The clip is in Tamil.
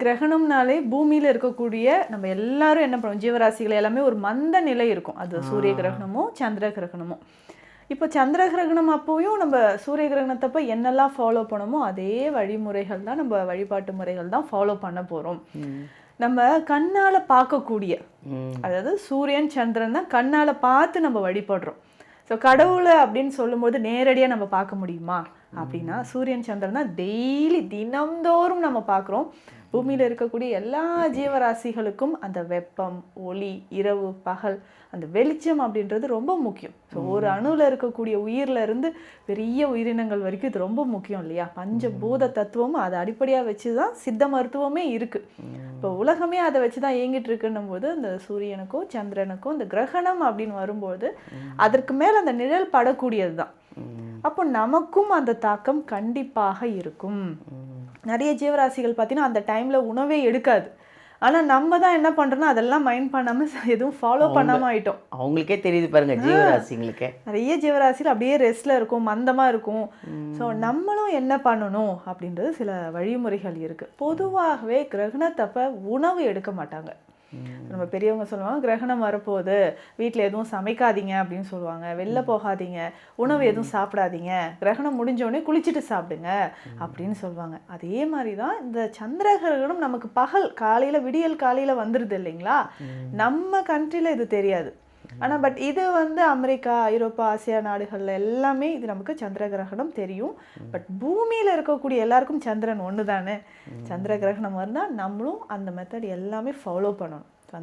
கிரகணம்னாலே பூமியில் இருக்கக்கூடிய நம்ம எல்லாரும் என்ன பண்ணுவோம், ஜீவராசிகள் எல்லாமே ஒரு மந்த நிலை இருக்கும். அது சூரிய கிரகணமோ சந்திர கிரகணமோ. இப்போ சந்திர கிரகணம் அப்போயும் நம்ம சூரிய கிரகணத்தப்போ என்னெல்லாம் ஃபாலோ பண்ணமோ அதே வழிமுறைகள் தான், நம்ம வழிபாட்டு முறைகள் தான் ஃபாலோ பண்ண போகிறோம். நம்ம கண்ணால் பார்க்கக்கூடிய, அதாவது சூரியன் சந்திரன் தான் கண்ணால் பார்த்து நம்ம வழிபடுறோம். ஸோ கடவுளை அப்படின்னு சொல்லும்போது நேரடியாக நம்ம பார்க்க முடியுமா அப்படின்னா, சூரியன் சந்திரன் தான் டெய்லி தினம்தோறும் நம்ம பார்க்குறோம். பூமியில் இருக்கக்கூடிய எல்லா ஜீவராசிகளுக்கும் அந்த வெப்பம், ஒளி, இரவு, பகல், அந்த வெளிச்சம் அப்படின்றது ரொம்ப முக்கியம். ஸோ ஒரு அணுவில் இருக்கக்கூடிய உயிரில் இருந்து பெரிய உயிரினங்கள் வரைக்கும் இது ரொம்ப முக்கியம் இல்லையா? பஞ்சபூத தத்துவமும் அதை அடிப்படையாக வச்சு தான் சித்த மருத்துவமே இருக்குது. இப்போ உலகமே அதை வச்சு தான் இயங்கிட்டு இருக்குன்னும் போது, அந்த சூரியனுக்கோ சந்திரனுக்கோ இந்த கிரகணம் அப்படின்னு வரும்போது அதற்கு மேலே அந்த நிழல் படக்கூடியது தான். அப்போ நமக்கும் அந்த தாக்கம் கண்டிப்பாக இருக்கும். நிறைய ஜீவராசிகள் பார்த்தீங்கன்னா அந்த டைமில் உணவே எடுக்காது. ஆனால் நம்ம தான் என்ன பண்ணுறோன்னா அதெல்லாம் மைண்ட் பண்ணாமல் எதுவும் ஃபாலோ பண்ணாமல் ஆகிட்டோம். அவங்களுக்கே தெரியுது பாருங்க, ஜீவராசிங்களுக்கே நிறைய ஜீவராசிகள் அப்படியே ரெஸ்ட்டில் இருக்கும், மந்தமாக இருக்கும். ஸோ நம்மளும் என்ன பண்ணணும் அப்படின்றது சில வழிமுறைகள் இருக்குது. பொதுவாகவே கிரகணத்தப்போ உணவு எடுக்க மாட்டாங்க. நம்ம பெரியவங்க சொல்லுவாங்க, கிரகணம் வரப்போகுது, வீட்டில் எதுவும் சமைக்காதீங்க அப்படின்னு சொல்லுவாங்க, வெளில போகாதீங்க, உணவு எதுவும் சாப்பிடாதீங்க, கிரகணம் முடிஞ்சோடனே குளிச்சுட்டு சாப்பிடுங்க அப்படின்னு சொல்லுவாங்க. அதே மாதிரி தான் இந்த சந்திர கிரகணம் நமக்கு பகல் காலையில், விடியல் காலையில் வந்துடுது இல்லைங்களா? நம்ம கண்ட்ரியில் இது தெரியாது. ஆனால் பட் இது அமெரிக்கா, ஐரோப்பா, ஆசியா நாடுகளில் எல்லாமே இது நமக்கு சந்திர கிரகணம் தெரியும். பட் பூமியில் இருக்கக்கூடிய எல்லாருக்கும் சந்திரன் ஒன்று தானே. சந்திர கிரகணம் வந்தால் நம்மளும் அந்த மெத்தட் எல்லாமே ஃபாலோ பண்ணணும்.